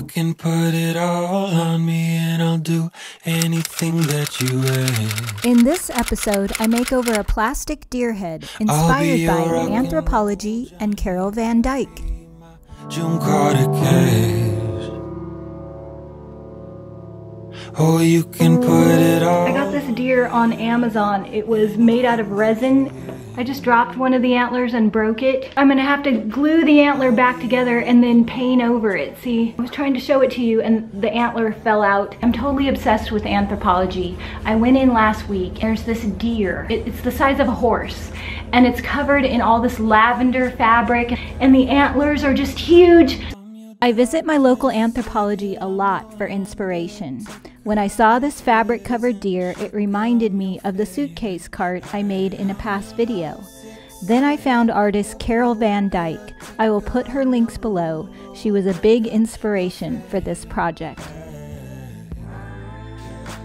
can put it all on me and I'll do anything that you ask. In this episode, I make over a plastic deer head inspired by Anthropologie and Carol Van Dyke. June Carter Cash. Oh, you can put it all. I got this deer on Amazon. It was made out of resin. I just dropped one of the antlers and broke it. I'm gonna have to glue the antler back together and then paint over it. See, I was trying to show it to you and the antler fell out. I'm totally obsessed with Anthropologie. I went in last week. There's this deer. It's the size of a horse and it's covered in all this lavender fabric and the antlers are just huge. I visit my local Anthropologie a lot for inspiration. When I saw this fabric-covered deer, it reminded me of the suitcase cart I made in a past video. Then I found artist Carol Van Dyke. I will put her links below. She was a big inspiration for this project.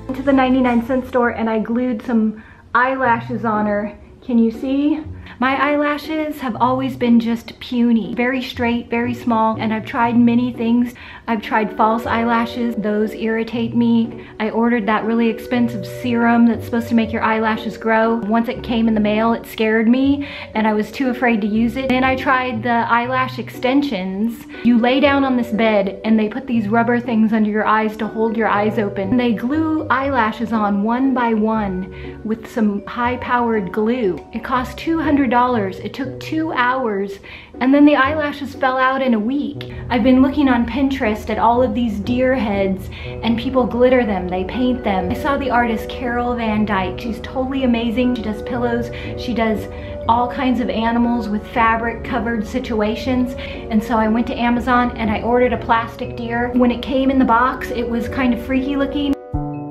Went to the 99-cent store and I glued some eyelashes on her. Can you see? My eyelashes have always been just puny, very straight, very small, and I've tried many things. I've tried false eyelashes, those irritate me. I ordered that really expensive serum that's supposed to make your eyelashes grow. Once it came in the mail, it scared me, and I was too afraid to use it. Then I tried the eyelash extensions. You lay down on this bed, and they put these rubber things under your eyes to hold your eyes open. And they glue eyelashes on one by one with some high-powered glue. It cost $200. It took 2 hours and then the eyelashes fell out in a week. I've been looking on Pinterest at all of these deer heads and people glitter them, they paint them. I saw the artist Carol Van Dyke. She's totally amazing. She does pillows, she does all kinds of animals with fabric covered situations. And so I went to Amazon and I ordered a plastic deer. When it came in the box, it was kind of freaky looking.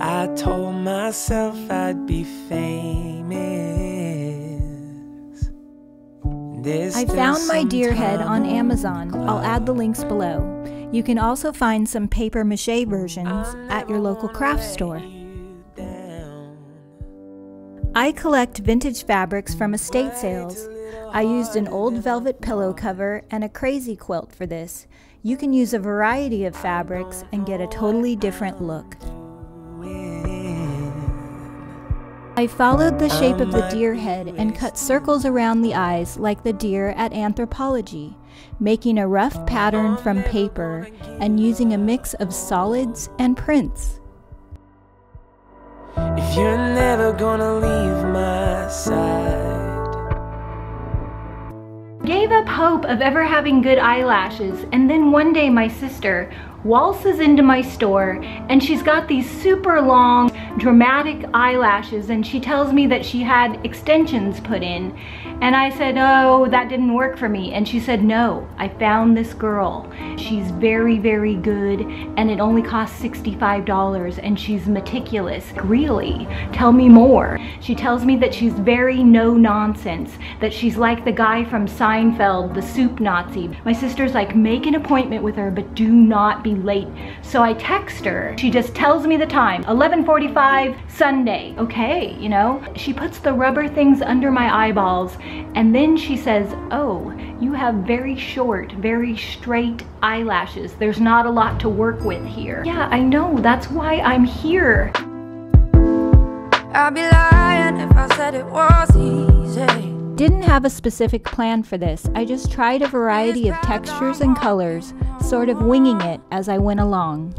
I told myself I'd be famous. I found my deer head on Amazon. I'll add the links below. You can also find some paper mache versions at your local craft store. I collect vintage fabrics from estate sales. I used an old velvet pillow cover and a crazy quilt for this. You can use a variety of fabrics and get a totally different look. I followed the shape of the deer head and cut circles around the eyes like the deer at Anthropologie, making a rough pattern from paper and using a mix of solids and prints. If you're never gonna leave my side. Gave up hope of ever having good eyelashes, and then one day my sister waltzes into my store and she's got these super long dramatic eyelashes and she tells me that she had extensions put in, and I said, oh, that didn't work for me, and she said, no, I found this girl. She's very, very good and it only costs $65 and she's meticulous. Really? Tell me more. She tells me that she's very no nonsense, that she's like the guy from Seinfeld, the soup Nazi. My sister's like, make an appointment with her but do not be late. So I text her. She just tells me the time, 11:45 Sunday. Okay, you know. She puts the rubber things under my eyeballs and then she says, oh, you have very short, very straight eyelashes. There's not a lot to work with here. Yeah, I know. That's why I'm here. I'd be lying if I said it was easy. Didn't have a specific plan for this. I just tried a variety of textures and colors, sort of winging it as I went along.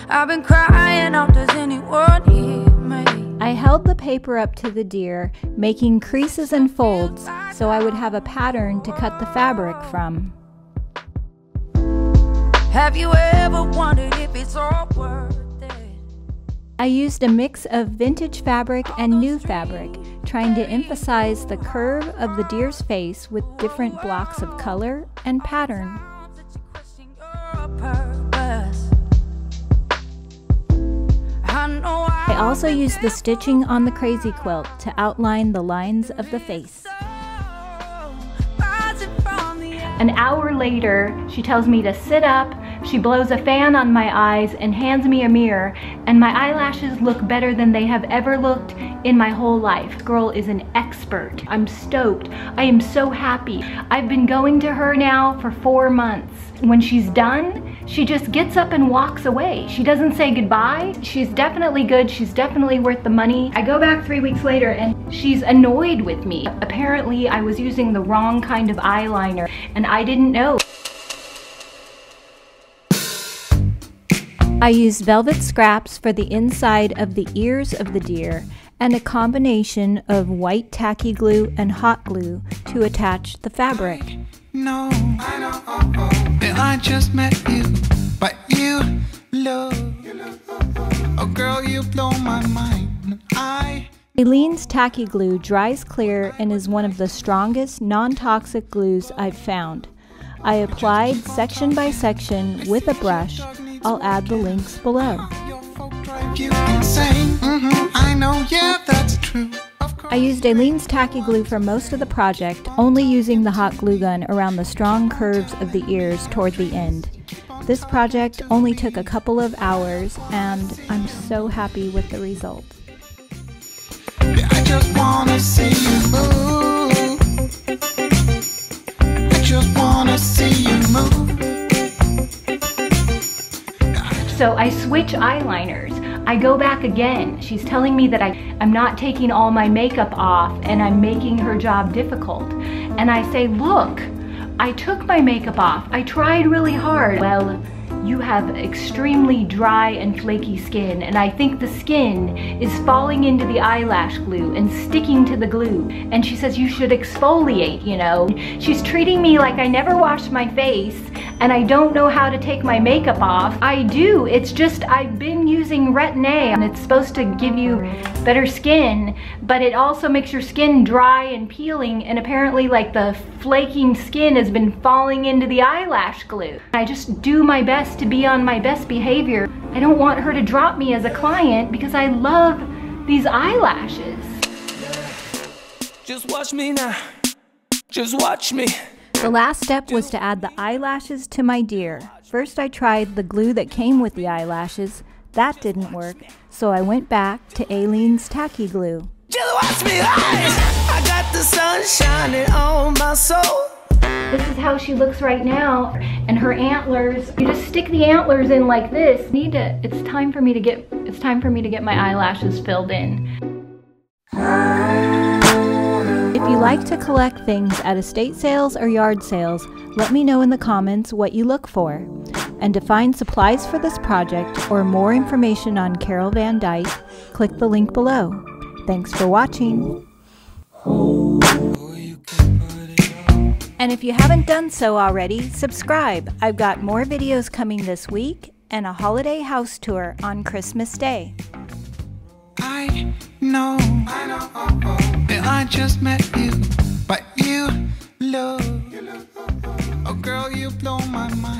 I've been crying out, does anyone hear me? I held the paper up to the deer, making creases and folds so I would have a pattern to cut the fabric from. Have you ever wondered if it's all worth it? I used a mix of vintage fabric and new fabric, trying to emphasize the curve of the deer's face with different blocks of color and pattern. I also used the stitching on the crazy quilt to outline the lines of the face. An hour later, she tells me to sit up, she blows a fan on my eyes and hands me a mirror, and my eyelashes look better than they have ever looked in my whole life. This girl is an expert. I'm stoked. I am so happy. I've been going to her now for 4 months. When she's done, she just gets up and walks away. She doesn't say goodbye. She's definitely good. She's definitely worth the money. I go back 3 weeks later and she's annoyed with me. Apparently, I was using the wrong kind of eyeliner and I didn't know. I used velvet scraps for the inside of the ears of the deer and a combination of white tacky glue and hot glue to attach the fabric. No, I just met you, but you look, oh girl, you blow my mind. Aleene's Tacky Glue dries clear and is one of the strongest non-toxic glues I've found. I applied section by section with a brush. I'll add the links below. I know, yeah, that's true. I used Aleene's Tacky Glue for most of the project, only using the hot glue gun around the strong curves of the ears toward the end. This project only took a couple of hours, and I'm so happy with the result. I just wanna see you move. I just wanna see you move. So I switch eyeliners. I go back again. She's telling me that I'm not taking all my makeup off and I'm making her job difficult. And I say, look, I took my makeup off. I tried really hard. Well, you have extremely dry and flaky skin, and I think the skin is falling into the eyelash glue and sticking to the glue. And she says you should exfoliate, you know. She's treating me like I never washed my face and I don't know how to take my makeup off. I do, it's just I've been using Retin-A and it's supposed to give you better skin, but it also makes your skin dry and peeling, and apparently like the flaking skin has been falling into the eyelash glue. I just do my best to be on my best behavior. I don't want her to drop me as a client because I love these eyelashes. Just watch me now. Just watch me. The last step was to add the eyelashes to my deer. First I tried the glue that came with the eyelashes. That didn't work, so I went back to Aleene's Tacky Glue. Just watch me. I got the sun shining on my soul. This is how she looks right now, and her antlers. You just stick the antlers in like this. It's time for me to get my eyelashes filled in. If you like to collect things at estate sales or yard sales, let me know in the comments what you look for. And to find supplies for this project or more information on Carol Van Dyke, click the link below. Thanks for watching. And if you haven't done so already, subscribe. I've got more videos coming this week and a holiday house tour on Christmas Day. I know that I just met you, but you look, oh girl, you blow my mind.